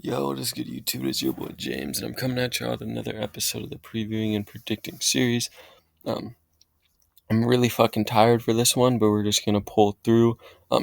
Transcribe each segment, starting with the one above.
Yo, what is good, YouTube? It's your boy James, and I'm coming at y'all with another episode of the previewing and predicting series. Um, I'm really fucking tired for this one, but we're just gonna pull through.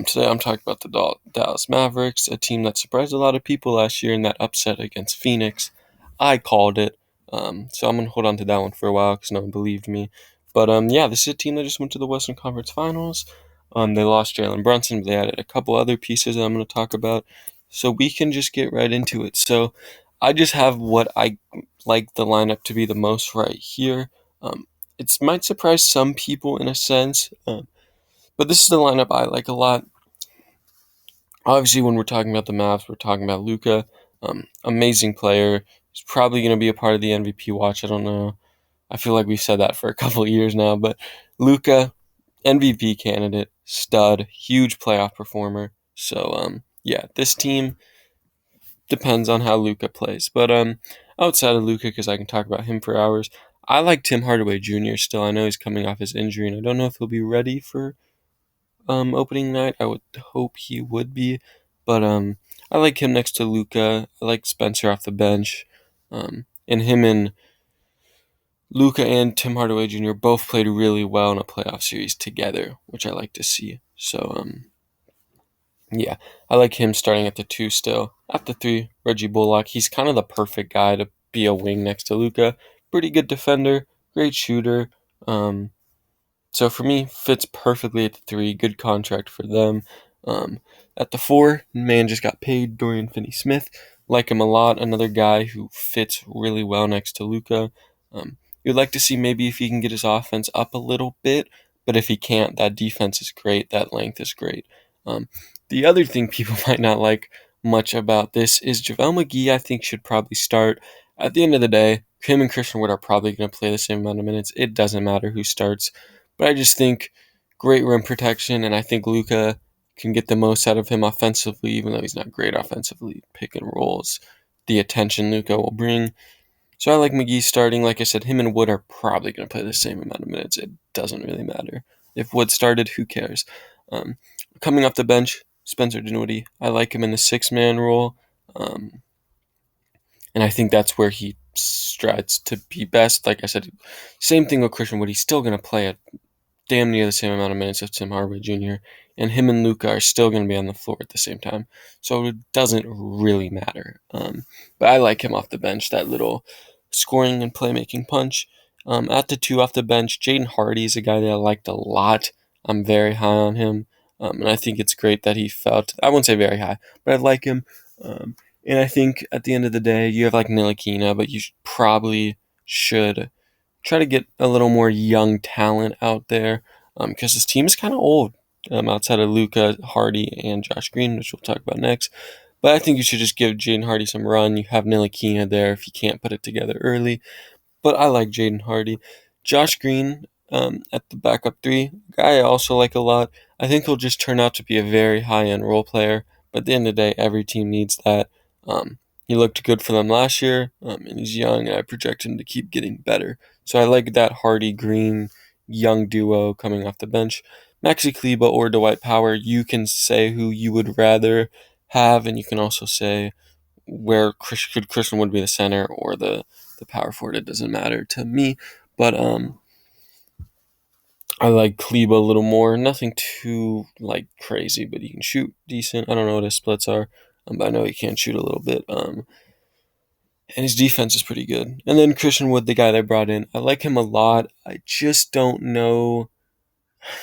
Today I'm talking about the Dallas Mavericks, a team that surprised a lot of people last year in that upset against Phoenix. I called it, so I'm gonna hold on to that one for a while because no one believed me. But yeah, this is a team that just went to the Western Conference Finals. They lost Jalen Brunson, but they added a couple other pieces that I'm gonna talk about. So we can just get right into it. So I just have what I like the lineup to be the most right here. Um, it might surprise some people in a sense, but this is the lineup I like a lot. Obviously, when we're talking about the Mavs, we're talking about Luka. Amazing player. He's probably going to be a part of the MVP watch. I don't know. I feel like we've said that for a couple of years now, but Luka, MVP candidate, stud, huge playoff performer. So, yeah, this team depends on how Luka plays. But outside of Luka, because I can talk about him for hours, I like Tim Hardaway Jr. still. I know he's coming off his injury, and I don't know if he'll be ready for opening night. I would hope he would be, but I like him next to Luka. I like Spencer off the bench, and him and Luka and Tim Hardaway Jr. both played really well in a playoff series together, which I like to see. So yeah, I like him starting at the 2 still. At the 3, Reggie Bullock. He's kind of the perfect guy to be a wing next to Luka. Pretty good defender, great shooter. So for me, fits perfectly at the 3. Good contract for them. Um, at the 4, man just got paid. Dorian Finney-Smith. Like him a lot. Another guy who fits really well next to Luka. You'd like to see maybe if he can get his offense up a little bit, but if he can't, that defense is great. That length is great. Um, the other thing people might not like much about this is JaVale McGee, I think, should probably start. At the end of the day, him and Christian Wood are probably going to play the same amount of minutes. It doesn't matter who starts. But I just think great rim protection, and I think Luka can get the most out of him offensively, even though he's not great offensively. Pick and rolls, the attention Luka will bring. So I like McGee starting. Like I said, him and Wood are probably going to play the same amount of minutes. It doesn't really matter. If Wood started, who cares? Um, Coming off the bench, Spencer Dinwiddie. I like him in the 6-man role. Um, and I think that's where he strives to be best. Like I said, same thing with Christian Wood. He's still going to play at damn near the same amount of minutes as Tim Hardaway Jr., and him and Luka are still going to be on the floor at the same time. So it doesn't really matter. But I like him off the bench, that little scoring and playmaking punch. At the 2 off the bench, Jaden Hardy is a guy that I liked a lot. I'm very high on him. And I think it's great that he felt, I wouldn't say very high, but I like him. And I think at the end of the day, you have like Ntilikina, but you probably should try to get a little more young talent out there because this team is kind of old outside of Luka, Hardy, and Josh Green, which we'll talk about next. But I think you should just give Jaden Hardy some run. You have Ntilikina there if you can't put it together early. But I like Jaden Hardy. Josh Green at the backup 3, guy I also like a lot. I think he'll just turn out to be a very high-end role player. But at the end of the day, every team needs that. He looked good for them last year, and he's young, and I project him to keep getting better. So I like that Hardy Green young duo coming off the bench. Maxi Kleba or Dwight Power, you can say who you would rather have, and you can also say where Christian would be the center or the power forward. It doesn't matter to me, but I like Kleba a little more. Nothing too like crazy, but he can shoot decent. I don't know what his splits are, but I know he can shoot a little bit. And his defense is pretty good. And then Christian Wood, the guy they brought in, I like him a lot. I just don't know.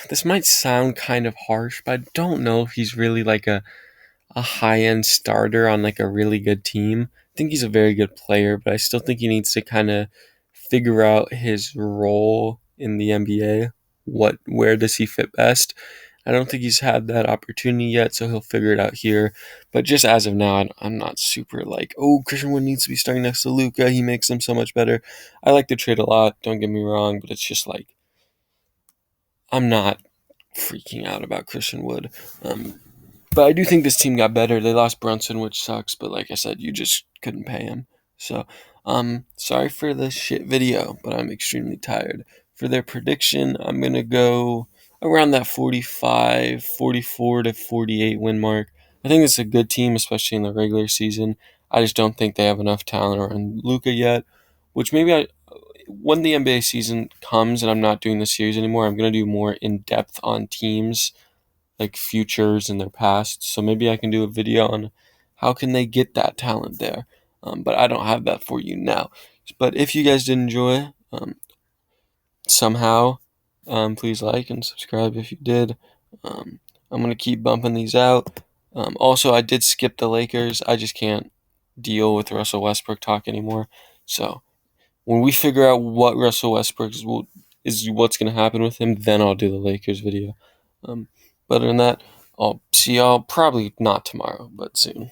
This might sound kind of harsh, but I don't know if he's really like a high end starter on like a really good team. I think he's a very good player, but I still think he needs to kind of figure out his role in the NBA. Where does he fit best? I don't think he's had that opportunity yet, so he'll figure it out here. But just as of now, I'm not super like, oh, Christian Wood needs to be starting next to Luka. He makes them so much better. I like the trade a lot, don't get me wrong, but it's just like, I'm not freaking out about Christian Wood. But I do think this team got better. They lost Brunson, which sucks, but like I said, you just couldn't pay him. So, sorry for the shit video, but I'm extremely tired. For their prediction, I'm going to go around that 44 to 48 win mark. I think it's a good team, especially in the regular season. I just don't think they have enough talent around Luka yet, which maybe when the NBA season comes and I'm not doing the series anymore, I'm going to do more in depth on teams, like futures and their past. So maybe I can do a video on how can they get that talent there. But I don't have that for you now. But if you guys did enjoy, somehow, please like and subscribe if you did. I'm going to keep bumping these out. Also, I did skip the Lakers. I just can't deal with Russell Westbrook talk anymore. So when we figure out what Russell Westbrook is what's going to happen with him, then I'll do the Lakers video. But other than that, I'll see y'all probably not tomorrow, but soon.